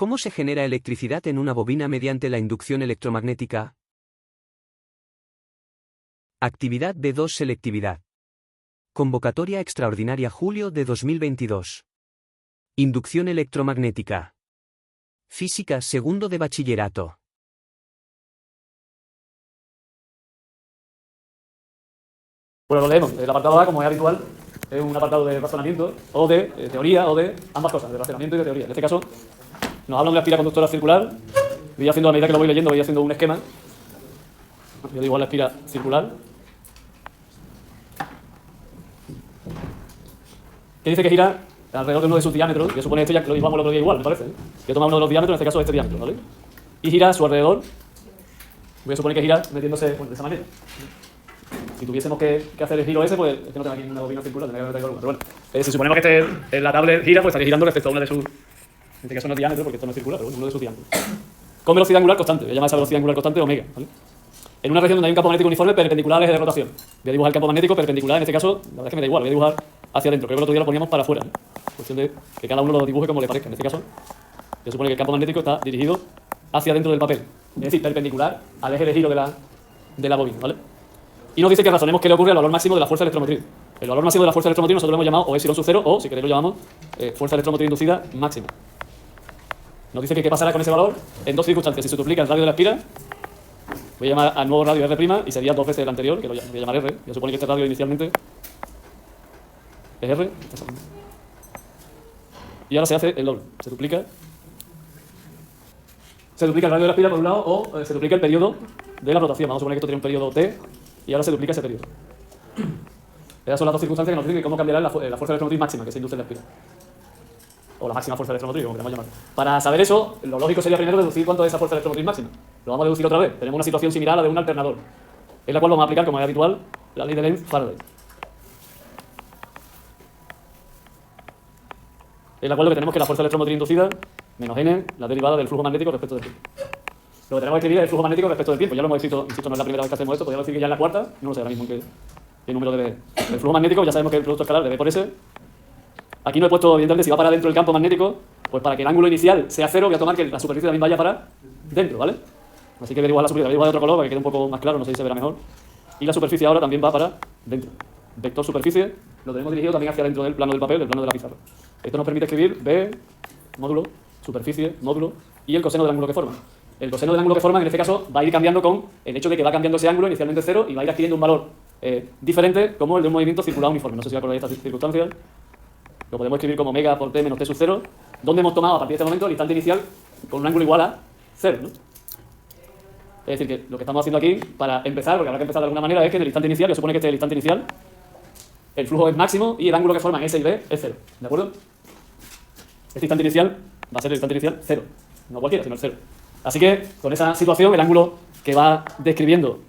¿Cómo se genera electricidad en una bobina mediante la inducción electromagnética? Actividad B2 Selectividad. Convocatoria extraordinaria julio de 2022. Inducción electromagnética. Física segundo de bachillerato. Bueno, lo leemos. El apartado A, como es habitual, es un apartado de razonamiento, o de teoría, o de ambas cosas, de razonamiento y de teoría. En este caso, nos hablan de la espiral conductora circular. Voy haciendo, a medida que lo voy leyendo, voy haciendo un esquema. Yo digo igual la espiral circular. Que dice que gira alrededor de uno de sus diámetros. Yo supone esto ya lo dibujamos el otro día igual, me parece. Yo tomo uno de los diámetros, en este caso este diámetro, ¿vale? Y gira a su alrededor. Voy a suponer que gira metiéndose de esa manera. Si tuviésemos que hacer el giro ese, pues es que no tengo aquí una bobina circular, tendría que meter alguna. Pero bueno, si suponemos que la tablet gira, pues estaría girando respecto a una de sus, en este caso no es diámetro, porque esto no es circular, pero bueno, uno de sus diámetros. Con velocidad angular constante, voy a llamar esa velocidad angular constante omega, ¿vale? En una región donde hay un campo magnético uniforme perpendicular al eje de rotación. Voy a dibujar el campo magnético perpendicular, en este caso, la verdad es que me da igual, voy a dibujar hacia adentro, creo que el otro día lo poníamos para afuera, ¿no? Cuestión de que cada uno lo dibuje como le parezca. En este caso, yo supone que el campo magnético está dirigido hacia adentro del papel, es decir, perpendicular al eje de giro de la bobina, ¿vale? Y nos dice que razonemos qué le ocurre al valor máximo de la fuerza electromotriz. El valor máximo de la fuerza electromotriz nosotros lo hemos llamado o epsilon sub 0 o, si queréis, lo llamamos fuerza electromotriz inducida máxima. Nos dice que qué pasará con ese valor en dos circunstancias. Si se duplica el radio de la espiral, voy a llamar al nuevo radio R', y sería dos veces el anterior, que lo voy a llamar R. Ya supone que este radio inicialmente es R. Y ahora se hace el doble. Se duplica el radio de la espiral por un lado o se duplica el periodo de la rotación. Vamos a suponer que esto tiene un periodo T y ahora se duplica ese periodo. Esas son las dos circunstancias que nos dicen cómo cambiará la fuerza electromotriz máxima que se induce en la espiral. O la máxima fuerza electromotriz, como queramos llamar. Para saber eso, lo lógico sería primero deducir cuánto es esa fuerza electromotriz máxima. Lo vamos a deducir otra vez. Tenemos una situación similar a la de un alternador, en la cual vamos a aplicar, como es habitual, la ley de Lenz-Faraday. En la cual lo que tenemos es que la fuerza electromotriz inducida menos n, la derivada del flujo magnético respecto del tiempo. Lo que tenemos que escribir es el flujo magnético respecto del tiempo. Ya lo hemos escrito, insisto, no es la primera vez que hacemos esto, podríamos decir que ya es la cuarta, no lo sé ahora mismo qué número debe. El flujo magnético, ya sabemos que el producto escalar de B por S. Aquí no he puesto, evidentemente, si va para dentro del campo magnético, pues para que el ángulo inicial sea cero, voy a tomar que la superficie también vaya para dentro, ¿vale? Así que voy a dibujar la superficie, voy a dibujar de otro color para que quede un poco más claro, no sé si se verá mejor. Y la superficie ahora también va para dentro. Vector superficie lo tenemos dirigido también hacia dentro del plano del papel, del plano de la pizarra. Esto nos permite escribir B, módulo, superficie, módulo, y el coseno del ángulo que forma. El coseno del ángulo que forman, en este caso, va a ir cambiando con el hecho de que va cambiando ese ángulo, inicialmente cero, y va a ir adquiriendo un valor diferente, como el de un movimiento circular uniforme. No sé si acordáis de estas circunstancias. Lo podemos escribir como omega por t menos t sub 0, donde hemos tomado a partir de este momento el instante inicial con un ángulo igual a 0, ¿no? Es decir, que lo que estamos haciendo aquí, para empezar, porque habrá que empezar de alguna manera, es que en el instante inicial, que supone que este es el instante inicial, el flujo es máximo y el ángulo que forman S y B es 0, ¿de acuerdo? Este instante inicial va a ser el instante inicial 0, no cualquiera, sino el 0. Así que, con esa situación, el ángulo que va describiendo,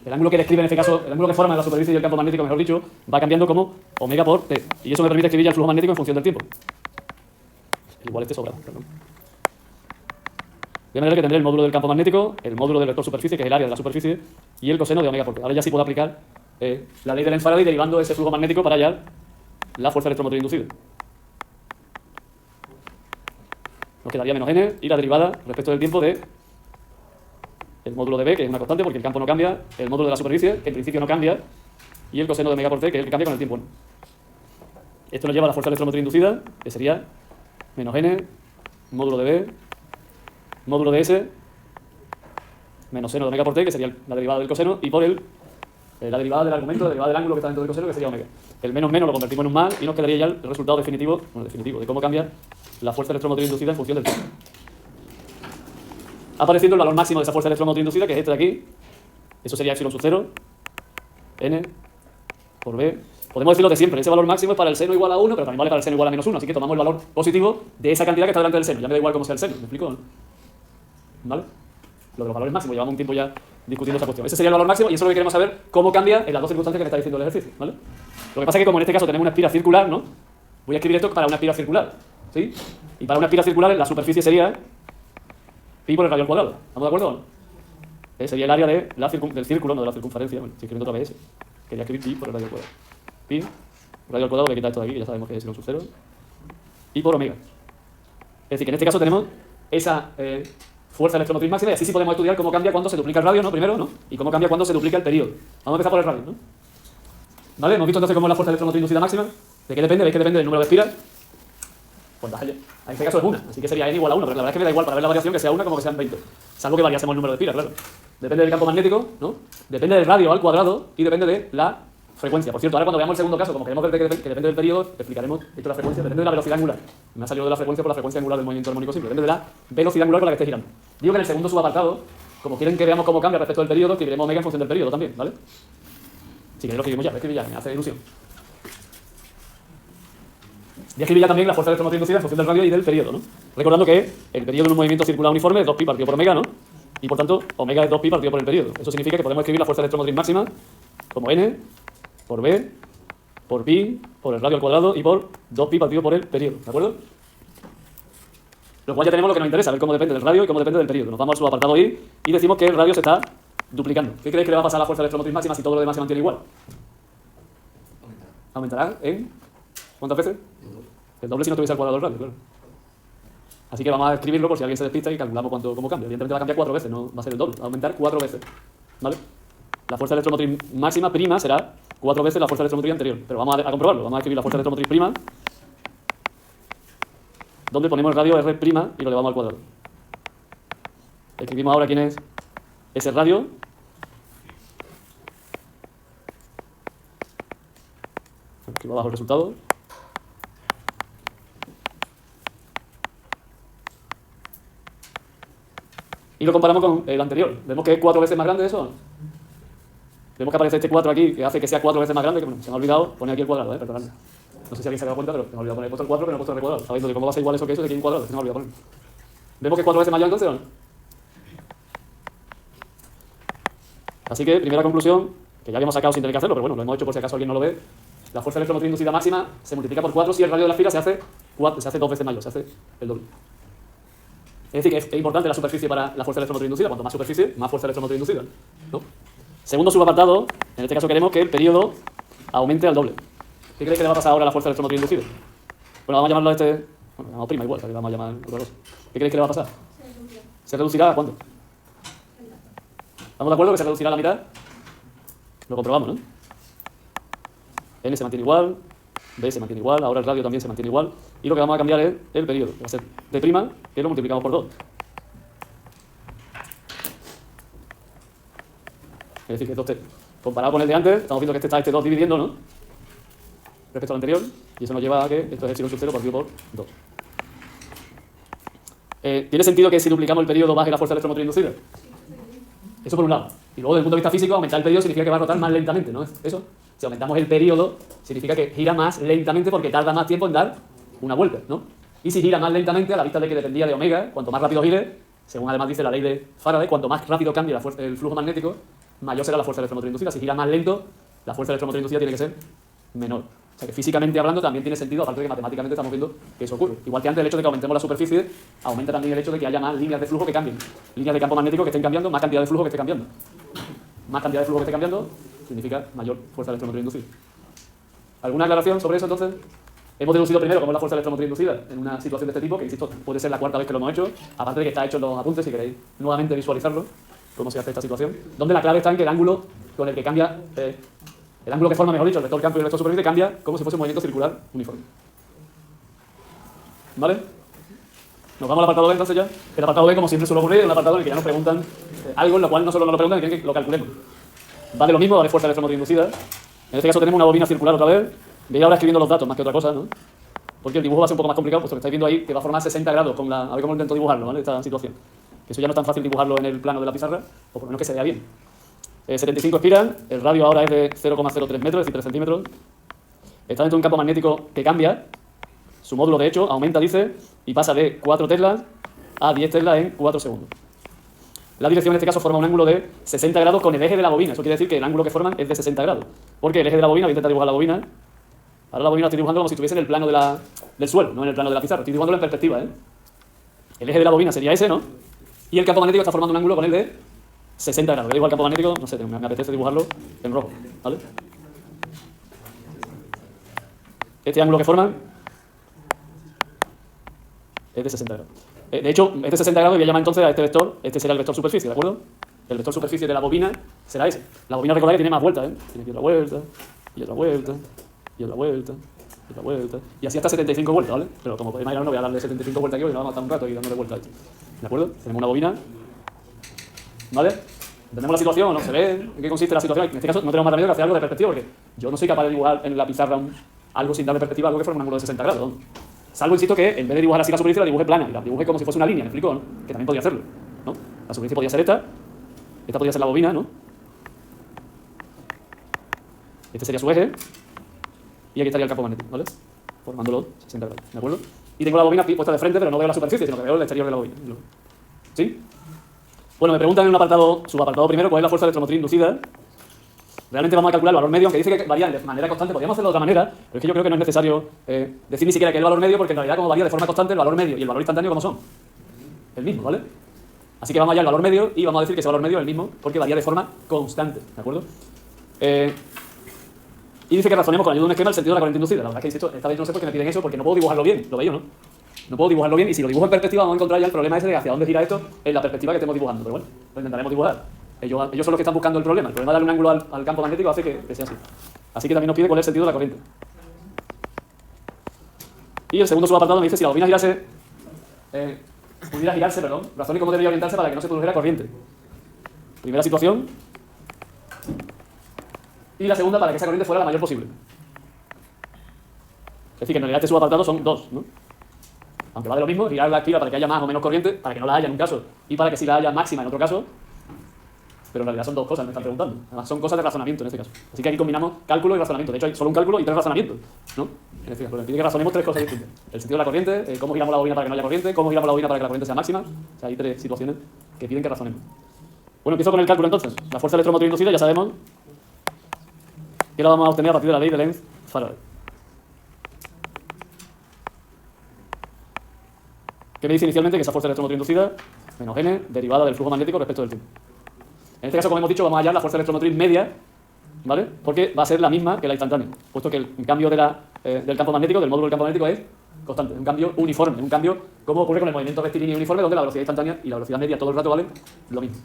el ángulo que describe en este caso, el ángulo que forma la superficie del campo magnético, mejor dicho, va cambiando como omega por t. Y eso me permite escribir ya el flujo magnético en función del tiempo. Igual este sobra, perdón. De manera que tendré el módulo del campo magnético, el módulo del vector superficie, que es el área de la superficie, y el coseno de omega por t. Ahora ya sí puedo aplicar la ley de Lenz-Faraday derivando ese flujo magnético para hallar la fuerza electromotriz inducida. Nos quedaría menos n y la derivada respecto del tiempo de el módulo de B, que es una constante porque el campo no cambia, el módulo de la superficie, que en principio no cambia, y el coseno de omega por t, que es el que cambia con el tiempo. Esto nos lleva a la fuerza electromotriz inducida, que sería menos n, módulo de B, módulo de S, menos seno de omega por t, que sería la derivada del coseno, y por la derivada del argumento, la derivada del ángulo que está dentro del coseno, que sería omega. El menos lo convertimos en un más y nos quedaría ya el resultado definitivo, de cómo cambia la fuerza electromotriz inducida en función del tiempo. Apareciendo el valor máximo de esa fuerza electromotriz inducida, que es este de aquí. Eso sería epsilon sub 0, n, por b. Podemos decirlo de siempre, ese valor máximo es para el seno igual a 1, pero también vale para el seno igual a menos 1, así que tomamos el valor positivo de esa cantidad que está delante del seno. Ya me da igual cómo sea el seno, ¿me explico? ¿No? ¿Vale? Lo de los valores máximos, llevamos un tiempo ya discutiendo esa cuestión. Ese sería el valor máximo y eso es lo que queremos saber, cómo cambia en las dos circunstancias que me está diciendo el ejercicio, ¿vale? Lo que pasa es que como en este caso tenemos una espiral circular, ¿no? Voy a escribir esto para una espiral circular, ¿sí? Y para una espiral circular la superficie sería pi por el radio al cuadrado. ¿Estamos de acuerdo? Sería el área del círculo, no de la circunferencia. Bueno, estoy escribiendo otra vez ese. Quería escribir pi por el radio al cuadrado. Pi, radio al cuadrado, voy a quitar esto de aquí, que ya sabemos que es epsilon sub 0. Y por omega. Es decir, que en este caso tenemos esa fuerza electromotriz máxima y así sí podemos estudiar cómo cambia cuando se duplica el radio, ¿no? Primero, ¿no? Y cómo cambia cuando se duplica el periodo. Vamos a empezar por el radio, ¿no? ¿Vale? Hemos visto entonces cómo es la fuerza electromotriz inducida máxima. ¿De qué depende? ¿Veis que depende del número de espiras? Pues vaya, en este caso es una, así que sería n igual a 1, pero la verdad es que me da igual para ver la variación que sea una como que sean 20. Salvo que variásemos el número de espiras, claro. Depende del campo magnético, ¿no? Depende del radio al cuadrado y depende de la frecuencia. Por cierto, ahora cuando veamos el segundo caso, como queremos ver que depende del periodo, explicaremos esto de la frecuencia, depende de la velocidad angular. Me ha salido de la frecuencia por la frecuencia angular del movimiento armónico simple, depende de la velocidad angular con la que esté girando. Digo que en el segundo subapartado, como quieren que veamos cómo cambia respecto del periodo, escribiremos omega en función del periodo también, ¿vale? Si queréis lo escribimos ya, escribí ya, me hace ilusión. Ya escribí ya también la fuerza electromotriz inducida en función del radio y del periodo, ¿no? Recordando que el periodo en un movimiento circular uniforme es 2pi partido por omega, ¿no? Y por tanto, omega es 2pi partido por el periodo. Eso significa que podemos escribir la fuerza electromotriz máxima como n por b por pi por el radio al cuadrado y por 2pi partido por el periodo, ¿de acuerdo? Lo cual ya tenemos lo que nos interesa, ver cómo depende del radio y cómo depende del periodo. Nos vamos al subapartado I y decimos que el radio se está duplicando. ¿Qué creéis que le va a pasar a la fuerza electromotriz máxima si todo lo demás se mantiene igual? Aumentará en ¿cuántas veces? El doble si no tuviese al cuadrado del radio, claro. Así que vamos a escribirlo por si alguien se despista y calculamos cómo cambia. Evidentemente va a cambiar 4 veces, no va a ser el doble, va a aumentar 4 veces. ¿Vale? La fuerza electromotriz máxima prima será 4 veces la fuerza electromotriz anterior. Pero vamos a comprobarlo. Vamos a escribir la fuerza electromotriz prima, donde ponemos el radio R' y lo elevamos al cuadrado. Escribimos ahora quién es ese radio. Escribo abajo el resultado. Y lo comparamos con el anterior. Vemos que es 4 veces más grande eso, ¿no? Vemos que aparece este 4 aquí, que hace que sea 4 veces más grande, que bueno, se me ha olvidado poner aquí el cuadrado, perdonadme. No sé si alguien se ha dado cuenta, pero me he olvidado poner. He puesto el 4, pero no he puesto el cuadrado. ¿Sabéis de cómo va a ser igual eso que eso? De aquí hay un cuadrado, se me ha olvidado poner. Vemos que es 4 veces mayor entonces, ¿o no? Así que, primera conclusión, que ya habíamos sacado sin tener que hacerlo, pero bueno, lo hemos hecho por si acaso alguien no lo ve. La fuerza electromotriz inducida máxima se multiplica por 4 si el radio de la esfera se hace 2 veces mayor, se hace el doble. Es decir, que es importante la superficie para la fuerza electromotriz inducida. Cuanto más superficie, más fuerza electromotriz inducida, ¿no? Segundo subapartado, en este caso queremos que el periodo aumente al doble. ¿Qué creéis que le va a pasar ahora a la fuerza electromotriz inducida? Bueno, vamos a llamarlo bueno, llamamos prima igual, que le vamos a llamar otra cosa. ¿Qué creéis que le va a pasar? ¿Se reducirá a cuánto? ¿Estamos de acuerdo que se reducirá a la mitad? Lo comprobamos, ¿no? N se mantiene igual, B se mantiene igual, ahora el radio también se mantiene igual. Y lo que vamos a cambiar es el periodo. Va a ser D', que lo multiplicamos por 2. Es decir, que esto comparado con el de antes, estamos viendo que está este 2 dividiendo, ¿no? Respecto al anterior. Y eso nos lleva a que esto es epsilon sub 0 partido por 2. ¿Tiene sentido que si duplicamos el periodo baje la fuerza electromotriz inducida? Eso por un lado. Y luego, desde el punto de vista físico, aumentar el periodo significa que va a rotar más lentamente, ¿no? Eso. Si aumentamos el periodo, significa que gira más lentamente porque tarda más tiempo en dar una vuelta, ¿no? Y si gira más lentamente, a la vista de que dependía de omega, cuanto más rápido gire, según además dice la ley de Faraday, cuanto más rápido cambie el flujo magnético, mayor será la fuerza electromotriz inducida. Si gira más lento, la fuerza electromotriz inducida tiene que ser menor. O sea que físicamente hablando también tiene sentido, aparte de que matemáticamente estamos viendo que eso ocurre. Igual que antes el hecho de que aumentemos la superficie, aumenta también el hecho de que haya más líneas de flujo que cambien. Líneas de campo magnético que estén cambiando, más cantidad de flujo que esté cambiando. Más cantidad de flujo que esté cambiando significa mayor fuerza electromotriz inducida. ¿Alguna aclaración sobre eso entonces? Hemos deducido primero cómo es la fuerza electromotriz inducida en una situación de este tipo, que insisto, puede ser la cuarta vez que lo hemos hecho, aparte de que está hecho en los apuntes, si queréis nuevamente visualizarlo, cómo se hace esta situación, donde la clave está en que el ángulo con el que cambia, el ángulo que forma, mejor dicho, el vector campo y el vector superficie cambia como si fuese un movimiento circular uniforme. ¿Vale? Nos vamos al apartado B entonces ya. El apartado B, como siempre suele ocurrir, es un apartado en el que ya nos preguntan algo en lo cual no solo nos lo preguntan, sino que lo calculemos. Va de lo mismo, vale fuerza electromotriz inducida. En este caso tenemos una bobina circular otra vez. Veis ahora escribiendo los datos más que otra cosa, ¿no? Porque el dibujo va a ser un poco más complicado, puesto que estáis viendo ahí que va a formar 60 grados con la... A ver cómo intento dibujarlo, ¿vale? Esta situación. Que eso ya no es tan fácil dibujarlo en el plano de la pizarra, o por lo menos que se vea bien. 75 espiras, el radio ahora es de 0,03 metros, es decir, 3 centímetros. Está dentro de un campo magnético que cambia. Su módulo, de hecho, aumenta, dice, y pasa de 4 teslas a 10 teslas en 4 segundos. La dirección en este caso forma un ángulo de 60 grados con el eje de la bobina. Eso quiere decir que el ángulo que forman es de 60 grados. Porque el eje de la bobina, voy a intentar dibujar la bobina. Ahora la bobina la estoy dibujando como si estuviese en el plano del suelo, no en el plano de la pizarra. Estoy dibujándolo en perspectiva, ¿eh? El eje de la bobina sería ese, ¿no? Y el campo magnético está formando un ángulo con el de 60 grados. Digo el campo magnético, no sé, me apetece dibujarlo en rojo, ¿vale? Este ángulo que forman es de 60 grados. De hecho, este 60 grados voy a llamar entonces a este vector, este será el vector superficie, ¿de acuerdo? El vector superficie de la bobina será ese. La bobina, recordad que tiene más vueltas, ¿eh? Tiene aquí otra vuelta, y otra vuelta, y otra vuelta, y otra vuelta, y así hasta 75 vueltas, ¿vale? Pero como podéis imaginar, no voy a darle 75 vueltas aquí porque nos vamos a estar un rato aquí dándole vueltas a esto. ¿De acuerdo? Tenemos una bobina, ¿vale? ¿Entendemos la situación o no? ¿Se ve en qué consiste la situación? En este caso no tenemos más remedio que hacer algo de perspectiva, porque yo no soy capaz de dibujar en la pizarra algo sin darle perspectiva, algo que fuera un ángulo de 60 grados, ¿no? Salvo, insisto, que en vez de dibujar así la superficie, la dibuje plana, y la dibuje como si fuese una línea, ¿me explico? ¿No? Que también podría hacerlo, ¿no? La superficie podría ser esta podría ser la bobina, ¿no? Este sería su eje, y aquí estaría el campo magnético, ¿vale? Formándolo 60 grados, ¿de acuerdo? Y tengo la bobina puesta de frente, pero no veo la superficie, sino que veo el exterior de la bobina. ¿Sí? Bueno, me preguntan en un apartado, subapartado primero, cuál es la fuerza electromotriz inducida. Realmente vamos a calcular el valor medio, aunque dice que varía de manera constante, podríamos hacerlo de otra manera, pero es que yo creo que no es necesario decir ni siquiera que es el valor medio, porque en realidad como varía de forma constante, el valor medio y el valor instantáneo, ¿cómo son? El mismo, ¿vale? Así que vamos allá al valor medio y vamos a decir que ese valor medio es el mismo porque varía de forma constante, ¿de acuerdo? Y dice que razonemos con ayuda de un esquema el sentido de la corriente inducida. La verdad es que, insisto, esta vez no sé por qué me piden eso, porque no puedo dibujarlo bien, lo veis, ¿no? No puedo dibujarlo bien, y si lo dibujo en perspectiva vamos a encontrar ya el problema ese de hacia dónde gira esto en la perspectiva que estemos dibujando, pero bueno, lo intentaremos dibujar. Ellos son los que están buscando el problema de darle un ángulo al campo magnético hace que sea así. Así que también nos pide cuál es el sentido de la corriente. Y el segundo subapartado me dice si la bobina pudiera girarse, razón y cómo debería orientarse para que no se produjera corriente. Primera situación. Y la segunda para que esa corriente fuera la mayor posible. Es decir, que en realidad este subapartado son dos, ¿no? Aunque va de lo mismo, girarla activa para que haya más o menos corriente, para que no la haya en un caso, y para que sí la haya máxima en otro caso. Pero en realidad son dos cosas, me están preguntando. Además, son cosas de razonamiento en este caso. Así que aquí combinamos cálculo y razonamiento. De hecho, hay solo un cálculo y tres razonamientos, ¿no? En este caso, me pide que razonemos tres cosas distintas. El sentido de la corriente, cómo giramos la bobina para que no haya corriente, cómo giramos la bobina para que la corriente sea máxima. O sea, hay tres situaciones que piden que razonemos. Bueno, empiezo con el cálculo entonces. La fuerza electromotriz inducida, ya sabemos que la vamos a obtener a partir de la ley de Lenz-Faraday. ¿Qué me dice inicialmente? Que esa fuerza electromotriz inducida menos n derivada del flujo magnético respecto del tiempo. En este caso, como hemos dicho, vamos a hallar la fuerza electromotriz media, ¿vale? Porque va a ser la misma que la instantánea, puesto que el cambio del campo magnético, del módulo del campo magnético es constante, un cambio uniforme, un cambio como ocurre con el movimiento rectilíneo uniforme, donde la velocidad instantánea y la velocidad media todo el rato valen lo mismo.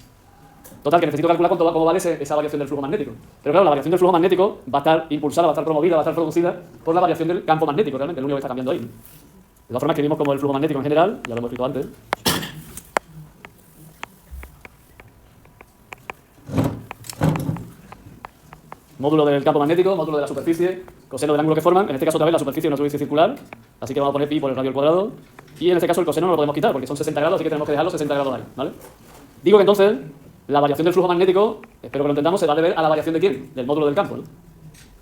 Total, que necesito calcular cómo vale esa variación del flujo magnético. Pero claro, la variación del flujo magnético va a estar impulsada, va a estar promovida, va a estar producida por la variación del campo magnético, realmente, es lo único que está cambiando ahí. De todas formas, escribimos como el flujo magnético en general, ya lo hemos escrito antes. Módulo del campo magnético, módulo de la superficie, coseno del ángulo que forman. En este caso otra vez la superficie es una superficie circular, así que vamos a poner pi por el radio al cuadrado. Y en este caso el coseno no lo podemos quitar porque son 60 grados, así que tenemos que dejarlo 60 grados ahí, ¿vale? Digo que entonces la variación del flujo magnético, espero que lo entendamos, se va a deber a la variación de ¿quién? Del módulo del campo, ¿no?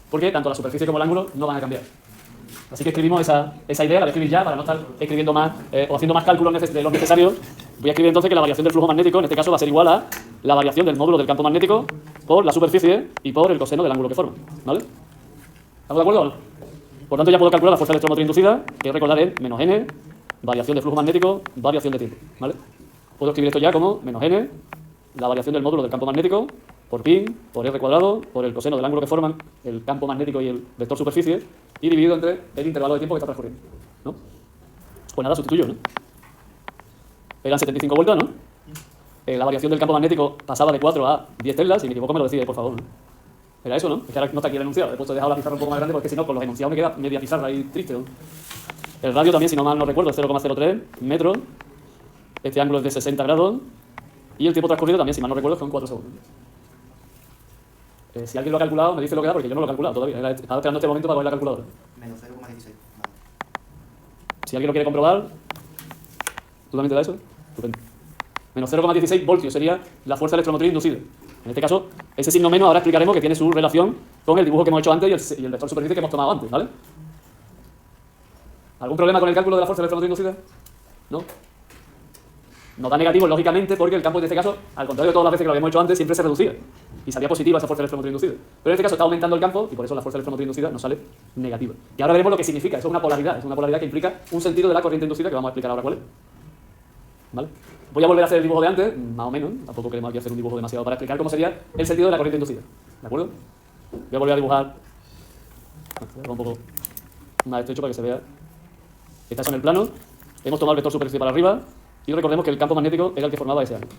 Porque tanto la superficie como el ángulo no van a cambiar. Así que escribimos esa idea, la voy a escribir ya para no estar escribiendo más o haciendo más cálculos de los necesarios. Voy a escribir entonces que la variación del flujo magnético en este caso va a ser igual a la variación del módulo del campo magnético por la superficie y por el coseno del ángulo que forma, ¿vale? ¿Estamos de acuerdo o no? Por tanto ya puedo calcular la fuerza electromotriz inducida, que recordar es menos n, variación de flujo magnético, variación de tiempo, ¿vale? Puedo escribir esto ya como menos n, la variación del módulo del campo magnético, por pi, por r cuadrado, por el coseno del ángulo que forman el campo magnético y el vector superficie, y dividido entre el intervalo de tiempo que está transcurriendo, ¿no? Pues nada, sustituyo, ¿no? Eran 75 vueltas, ¿no? La variación del campo magnético pasaba de 4 a 10 teslas, si me equivoco me lo decís, por favor, ¿no? Era eso, ¿no? Es que ahora no está aquí el enunciado, he puesto dejado la pizarra un poco más grande porque si no, con los enunciados me queda media pizarra ahí triste, ¿no? El radio también, si no mal no recuerdo, es 0,03 metros, este ángulo es de 60 grados, y el tiempo transcurrido también, si mal no recuerdo, son 4 segundos. Si alguien lo ha calculado, me dice lo que da, porque yo no lo he calculado todavía. Estaba esperando este momento para coger la calculadora. Menos 0,16. Si alguien lo quiere comprobar, ¿tú también te da eso? Estupendo. Menos 0,16 voltios sería la fuerza electromotriz inducida. En este caso, ese signo menos ahora explicaremos que tiene su relación con el dibujo que hemos hecho antes y el vector superficie que hemos tomado antes, ¿vale? ¿Algún problema con el cálculo de la fuerza electromotriz inducida? ¿No? Nos da negativo, lógicamente, porque el campo en este caso, al contrario de todas las veces que lo habíamos hecho antes, siempre se reducía. Y salía positiva esa fuerza electromotriz inducida. Pero en este caso está aumentando el campo y por eso la fuerza electromotriz inducida nos sale negativa. Y ahora veremos lo que significa. Eso es una polaridad que implica un sentido de la corriente inducida que vamos a explicar ahora cuál es. ¿Vale? Voy a volver a hacer el dibujo de antes, más o menos. Tampoco queremos aquí hacer un dibujo demasiado para explicar cómo sería el sentido de la corriente inducida. ¿De acuerdo? Voy a volver a dibujar. Voy a un poco más estrecho para que se vea. Está eso en el plano. hemos tomado el vector superficie para arriba y recordemos que el campo magnético era el que formaba ese ángulo.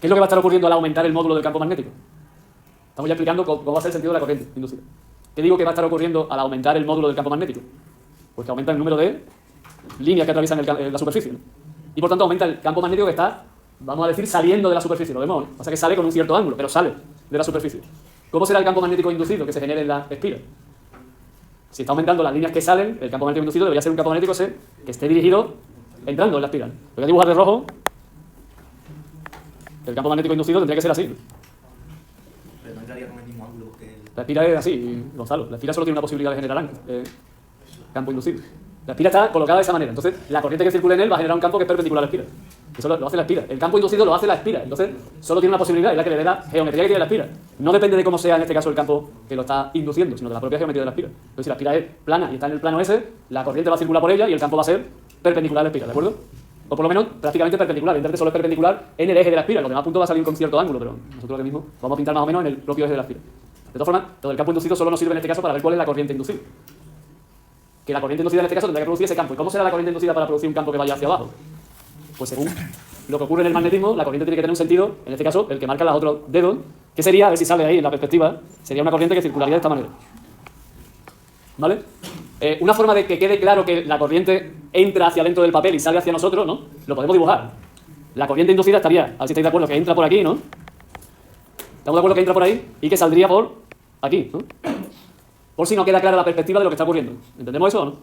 ¿Qué es lo que va a estar ocurriendo al aumentar el módulo del campo magnético? Estamos ya explicando cómo va a ser el sentido de la corriente inducida. ¿Qué digo que va a estar ocurriendo al aumentar el módulo del campo magnético? Pues que aumenta el número de líneas que atraviesan la superficie, ¿no? Y por tanto aumenta el campo magnético que está, vamos a decir, saliendo de la superficie. Lo vemos, ¿no? Pasa que sale con un cierto ángulo, pero sale de la superficie. ¿Cómo será el campo magnético inducido que se genere en la espira? Si está aumentando las líneas que salen, el campo magnético inducido debería ser un campo magnético que esté dirigido entrando en la espiral. Lo voy a dibujar de rojo. El campo magnético inducido tendría que ser así, ¿no? Pero no entraría con el mismo ángulo que el... La espira es así, Gonzalo. La espira solo tiene una posibilidad de generar campo inducido. La espira está colocada de esa manera. Entonces, la corriente que circule en él va a generar un campo que es perpendicular a la espira. Eso lo hace la espira. El campo inducido lo hace la espira. Entonces, solo tiene una posibilidad, es la que le dé la geometría que tiene la espira. No depende de cómo sea, en este caso, el campo que lo está induciendo, sino de la propia geometría de la espira. Entonces, si la espira es plana y está en el plano S, la corriente va a circular por ella y el campo va a ser perpendicular a la espira, ¿de acuerdo? O por lo menos prácticamente perpendicular. Entonces, solo es perpendicular en el eje de la espira. Los demás puntos va a salir con cierto ángulo, pero nosotros ahora mismo vamos a pintar más o menos en el propio eje de la espira. De todas formas, todo el campo inducido solo nos sirve en este caso para ver cuál es la corriente inducida. Que la corriente inducida en este caso tendría que producir ese campo. ¿Y cómo será la corriente inducida para producir un campo que vaya hacia abajo? Pues según lo que ocurre en el magnetismo, la corriente tiene que tener un sentido, en este caso, el que marca los otros dedos, que sería, a ver si sale ahí en la perspectiva, sería una corriente que circularía de esta manera. ¿Vale? Una forma de que quede claro que la corriente entra hacia dentro del papel y sale hacia nosotros, ¿no? Lo podemos dibujar. La corriente inducida estaría, a ver si estáis de acuerdo, que entra por aquí, ¿no? ¿Estamos de acuerdo que entra por ahí? Y que saldría por aquí, ¿no? Por si no queda clara la perspectiva de lo que está ocurriendo. ¿Entendemos eso o no?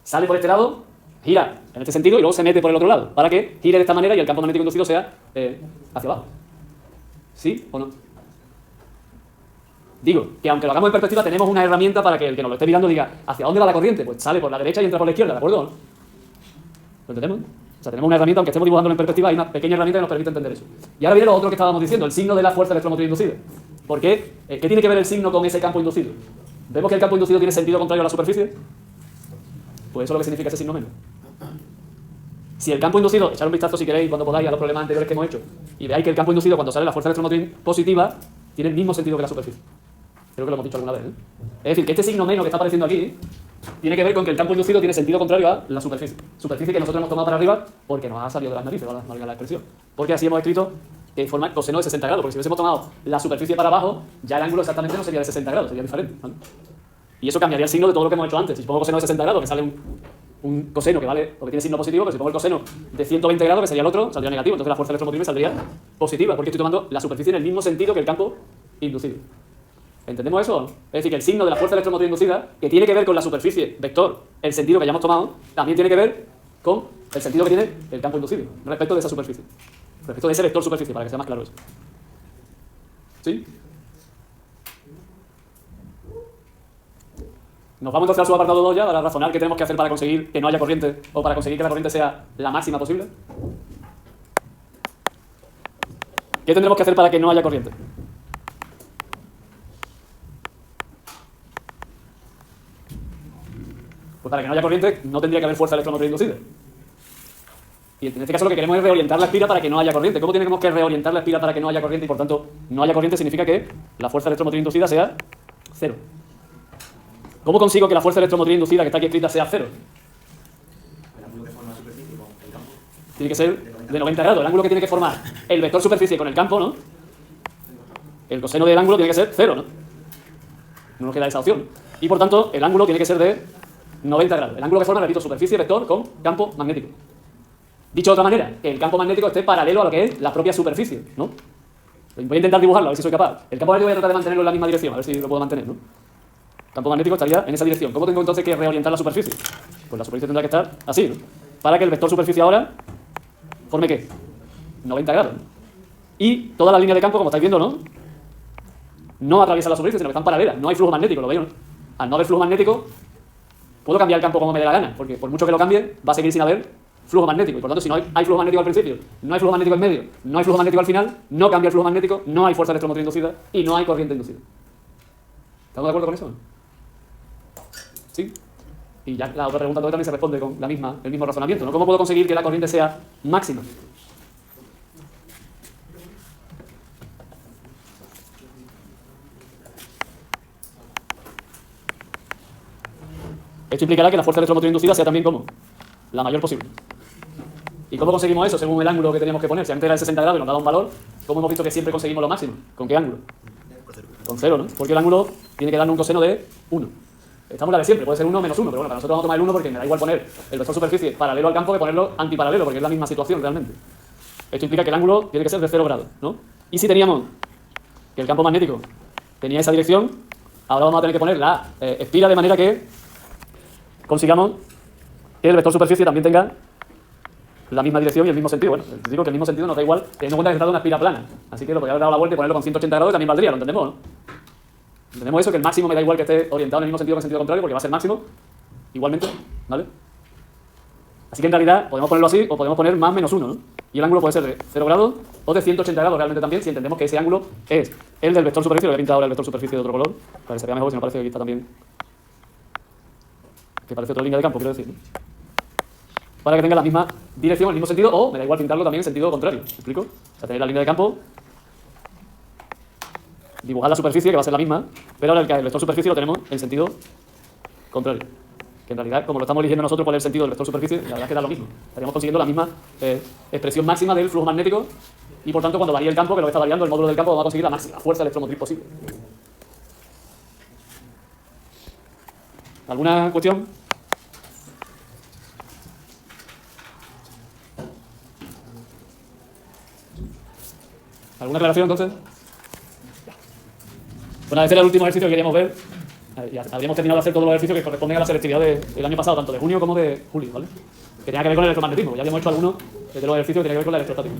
Sale por este lado, gira en este sentido y luego se mete por el otro lado, para que gire de esta manera y el campo magnético inducido sea hacia abajo. ¿Sí o no? Digo, que aunque lo hagamos en perspectiva, tenemos una herramienta para que el que nos lo esté mirando diga, ¿hacia dónde va la corriente? Pues sale por la derecha y entra por la izquierda, ¿de acuerdo? ¿Lo entendemos? O sea, tenemos una herramienta, aunque estemos dibujándolo en perspectiva, hay una pequeña herramienta que nos permite entender eso. Y ahora viene lo otro que estábamos diciendo, el signo de la fuerza electromotriz inducida. ¿Por qué? ¿Qué tiene que ver el signo con ese campo inducido? ¿Vemos que el campo inducido tiene sentido contrario a la superficie? Pues eso es lo que significa ese signo menos. Si el campo inducido, echad un vistazo si queréis cuando podáis a los problemas anteriores que hemos hecho, y veáis que el campo inducido cuando sale la fuerza electromotriz positiva tiene el mismo sentido que la superficie. Creo que lo hemos dicho alguna vez, ¿eh? Es decir, que este signo menos que está apareciendo aquí tiene que ver con que el campo inducido tiene sentido contrario a la superficie. Superficie que nosotros hemos tomado para arriba porque nos ha salido de las narices, valga la expresión. Porque así hemos escrito que forma coseno de 60 grados, porque si hubiésemos tomado la superficie para abajo, ya el ángulo exactamente no sería de 60 grados, sería diferente, ¿vale? Y eso cambiaría el signo de todo lo que hemos hecho antes. Si pongo coseno de 60 grados, me sale un coseno que vale, porque tiene signo positivo, pero si pongo el coseno de 120 grados, que sería el otro, saldría negativo. Entonces la fuerza electromotriz me saldría positiva, porque estoy tomando la superficie en el mismo sentido que el campo inducido. ¿Entendemos eso? Es decir, que el signo de la fuerza electromotriz inducida, que tiene que ver con la superficie, vector, el sentido que hayamos tomado, también tiene que ver con el sentido que tiene el campo inducido, respecto de esa superficie. Respecto de ese vector superficie, para que sea más claro eso. ¿Sí? Nos vamos entonces al subapartado 2 ya para razonar qué tenemos que hacer para conseguir que no haya corriente o para conseguir que la corriente sea la máxima posible. ¿Qué tendremos que hacer para que no haya corriente? Pues para que no haya corriente no tendría que haber fuerza electromotriz inducida. Y en este caso lo que queremos es reorientar la espira para que no haya corriente. ¿Cómo tenemos que reorientar la espira para que no haya corriente y por tanto no haya corriente significa que la fuerza electromotriz inducida sea cero? ¿Cómo consigo que la fuerza electromotriz inducida que está aquí escrita sea cero? El ángulo que forma la superficie con el campo. Tiene que ser de 90 grados. El ángulo que tiene que formar el vector superficie con el campo, ¿no? El coseno del ángulo tiene que ser cero, ¿no? No nos queda esa opción. Y por tanto, el ángulo tiene que ser de 90 grados. El ángulo que forma, repito, superficie, vector con campo magnético. Dicho de otra manera, que el campo magnético esté paralelo a lo que es la propia superficie, ¿no? Voy a intentar dibujarlo, a ver si soy capaz. El campo magnético voy a tratar de mantenerlo en la misma dirección, a ver si lo puedo mantener, ¿no? El campo magnético estaría en esa dirección. ¿Cómo tengo entonces que reorientar la superficie? Pues la superficie tendrá que estar así, ¿no? Para que el vector superficie ahora forme ¿qué? 90 grados. Y todas las líneas de campo, como estáis viendo, ¿no? No atraviesan la superficie, sino que están paralelas. No hay flujo magnético, ¿lo veis, no? Al no haber flujo magnético, puedo cambiar el campo como me dé la gana, porque por mucho que lo cambie, va a seguir sin haber flujo magnético. Y por tanto, si no hay flujo magnético al principio, no hay flujo magnético en medio, no hay flujo magnético al final, no cambia el flujo magnético, no hay fuerza electromotriz inducida y no hay corriente inducida. ¿Estamos de acuerdo con eso? ¿Sí? Y ya la otra pregunta también se responde con el mismo razonamiento, ¿no? ¿Cómo puedo conseguir que la corriente sea máxima? Esto implicará que la fuerza electromotriz inducida sea también ¿cómo? la mayor posible. ¿Y cómo conseguimos eso según el ángulo que teníamos que poner? Si antes era el 60 grados y nos daba un valor, ¿cómo hemos visto que siempre conseguimos lo máximo? ¿Con qué ángulo? Con 0, ¿no? Porque el ángulo tiene que darnos un coseno de 1. Estamos la de siempre, puede ser 1 menos 1, pero bueno, para nosotros vamos a tomar el 1 porque me da igual poner el vector superficie paralelo al campo que ponerlo antiparalelo, porque es la misma situación realmente. Esto implica que el ángulo tiene que ser de 0 grados, ¿no? Y si teníamos que el campo magnético tenía esa dirección, ahora vamos a tener que poner la espira de manera que consigamos que el vector superficie también tenga la misma dirección y el mismo sentido. Bueno, digo que el mismo sentido nos da igual, teniendo en cuenta que se trata de una espira plana. Así que lo podría haber dado la vuelta y ponerlo con 180 grados y también valdría, ¿lo entendemos, no? Entendemos eso, que el máximo me da igual que esté orientado en el mismo sentido que en sentido contrario, porque va a ser máximo igualmente, ¿vale? Así que en realidad podemos ponerlo así o podemos poner más menos 1, ¿no? Y el ángulo puede ser de 0 grados o de 180 grados realmente también, si entendemos que ese ángulo es el del vector superficie. Lo he pintado ahora el vector superficie de otro color, para que se vea mejor, si me parece que aquí está también, que parece otra línea de campo, quiero decir, ¿no? Para que tenga la misma dirección, el mismo sentido, o me da igual pintarlo también en sentido contrario. ¿Me explico? O sea, tener la línea de campo, dibujar la superficie, que va a ser la misma, pero ahora el vector superficie lo tenemos en sentido contrario. Que en realidad, como lo estamos eligiendo nosotros cuál es el sentido del vector superficie, la verdad es que da lo mismo. Estaríamos consiguiendo la misma expresión máxima del flujo magnético y, por tanto, cuando varíe el campo, que lo que está variando el módulo del campo, vamos a conseguir la máxima fuerza electromotriz posible. ¿Alguna cuestión? ¿Alguna aclaración, entonces? Bueno, ese era el último ejercicio que queríamos ver. Ya habríamos terminado de hacer todos los ejercicios que corresponden a la selectividad del año pasado, tanto de junio como de julio, ¿vale? Que tenía que ver con el electromagnetismo. Ya habíamos hecho algunos de los ejercicios que tenían que ver con la electrostática.